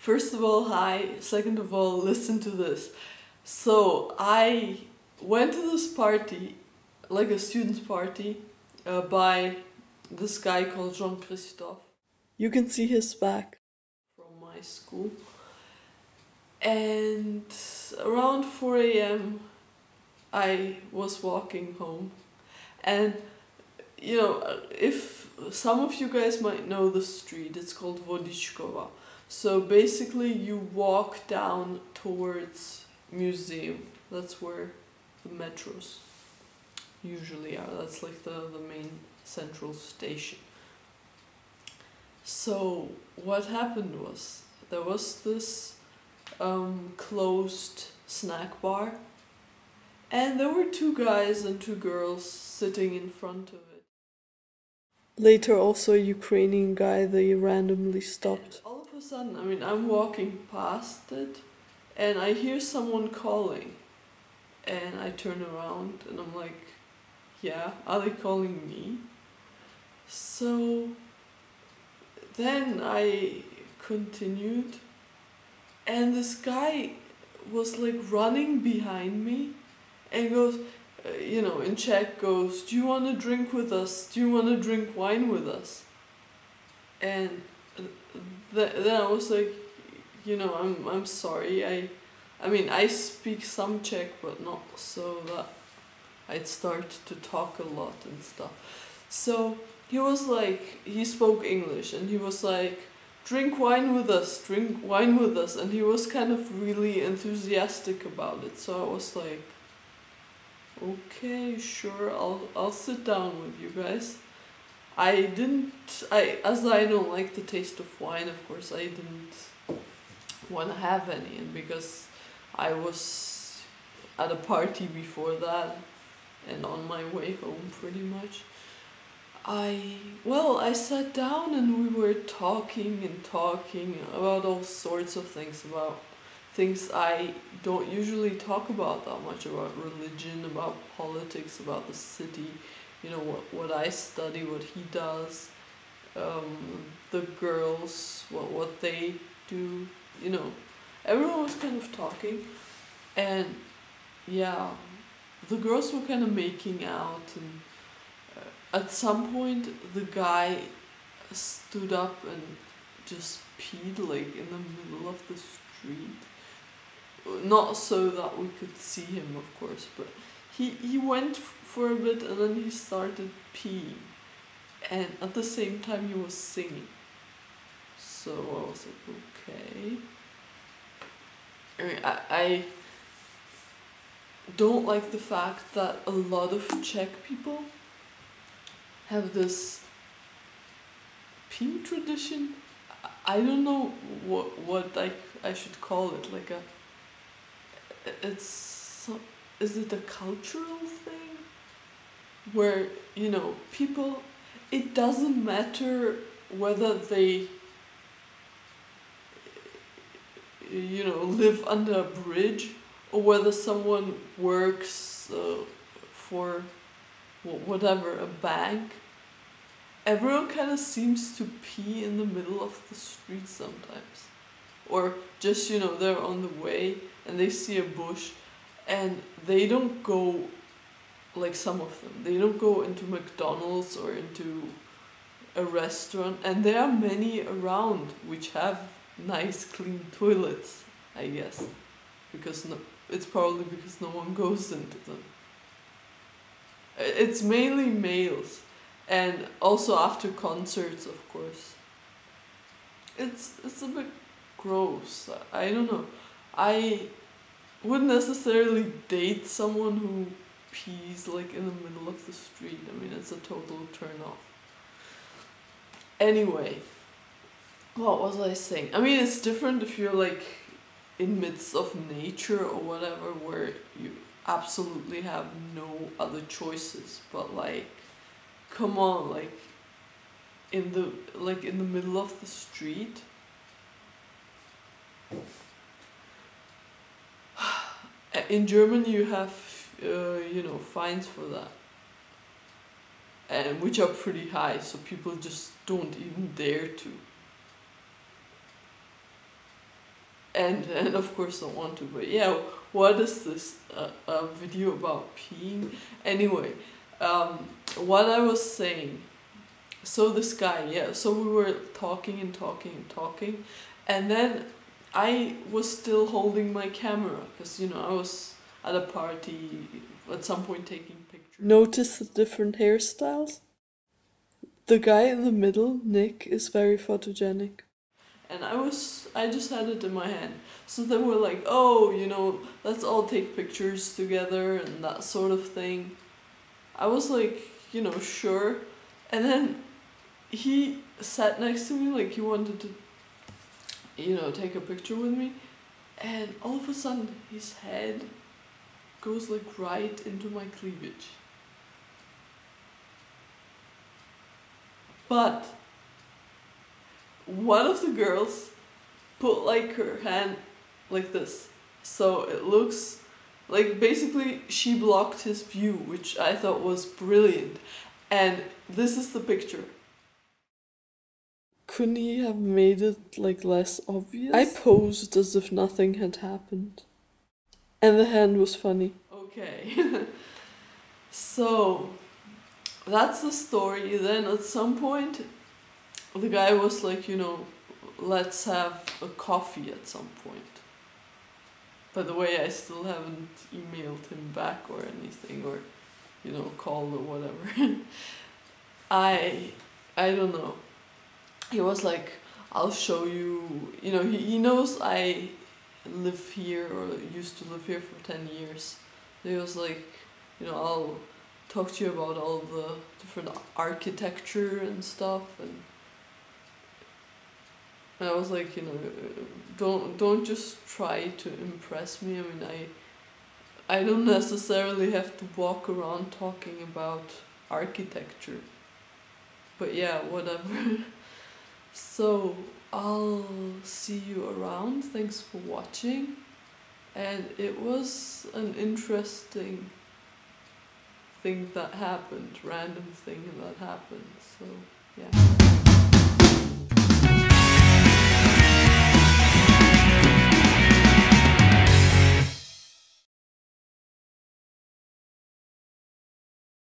First of all, hi. Second of all, listen to this. So I went to this party, like a student's party, by this guy called Jean-Christophe. You can see his back from my school. And around 4 a.m. I was walking home. And, you know, if some of you guys might know the street, it's called Vodichkova. So basically you walk down towards Museum. That's where the metros usually are. That's like the main central station. So what happened was, there was this closed snack bar, and there were 2 guys and 2 girls sitting in front of it. Later also a Ukrainian guy, they randomly stopped. And all of a sudden, I mean, I'm walking past it and I hear someone calling, and I turn around and I'm like, yeah, are they calling me? So then I continued, and this guy was like running behind me and goes, in Czech goes, do you want to drink with us? Do you want to drink wine with us? And then I was like, I'm sorry. I mean, I speak some Czech, but not so that I'd start to talk a lot and stuff. So he was like, he spoke English, and he was like, drink wine with us, drink wine with us. And he was kind of really enthusiastic about it. So I was like, okay, sure, I'll sit down with you guys. As I don't like the taste of wine, of course, I didn't want to have any, and because I was at a party before that and on my way home pretty much, I sat down and we were talking about all sorts of things, about things I don't usually talk about that much, about religion, about politics, about the city, what I study, what he does, the girls, what they do, everyone was kind of talking, and yeah, the girls were kind of making out, and at some point the guy stood up and just peed like in the middle of the street. Not so that we could see him, of course, but he went for a bit and then he started peeing, and at the same time he was singing. So I was like, okay. I mean, I don't like the fact that a lot of Czech people have this peeing tradition. I don't know what I should call it, like is it a cultural thing where people, it doesn't matter whether they live under a bridge or whether someone works for whatever, a bank. Everyone kind of seems to pee in the middle of the street sometimes, or just they're on the way and they see a bush, and they don't go, like some of them, they don't go into McDonald's or into a restaurant, and there are many around which have nice clean toilets, I guess, because it's probably because no one goes into them. It's mainly males, and also after concerts, of course. It's a bit gross. I don't know. I wouldn't necessarily date someone who pees like in the middle of the street. I mean, it's a total turn off. Anyway, what was I saying? I mean, it's different if you're like in midst of nature or whatever, where you absolutely have no other choices, but like, come on, like in the middle of the street. In Germany you have fines for that, and which are pretty high, so people just don't even dare to. and of course don't want to, but yeah, what is this a video about peeing? Anyway, what I was saying, so this guy, yeah, so we were talking and talking and talking, and then I was still holding my camera, because, you know, I was at a party at some point taking pictures. Notice the different hairstyles? The guy in the middle, Nick, is very photogenic. And I just had it in my hand. So they were like, oh, you know, let's all take pictures together and that sort of thing. I was like, you know, sure. And then he sat next to me like he wanted to, you know, take a picture with me. And all of a sudden his head goes like right into my cleavage. But one of the girls put like her hand like this, so it looks like basically she blocked his view, which I thought was brilliant. And this is the picture. Couldn't he have made it like less obvious? I posed as if nothing had happened. And the hand was funny. Okay. So that's the story. Then at some point the guy was like, you know, let's have a coffee at some point. By the way, I still haven't emailed him back or anything, or, you know, called or whatever. I don't know. He was like, I'll show you, you know, he knows I live here or used to live here for 10 years. He was like, you know, I'll talk to you about all the different architecture and stuff, and I was like, you know, don't just try to impress me. I mean, I don't necessarily have to walk around talking about architecture. But yeah, whatever. So I'll see you around. Thanks for watching. And it was an interesting thing that happened, random thing that happened. So yeah.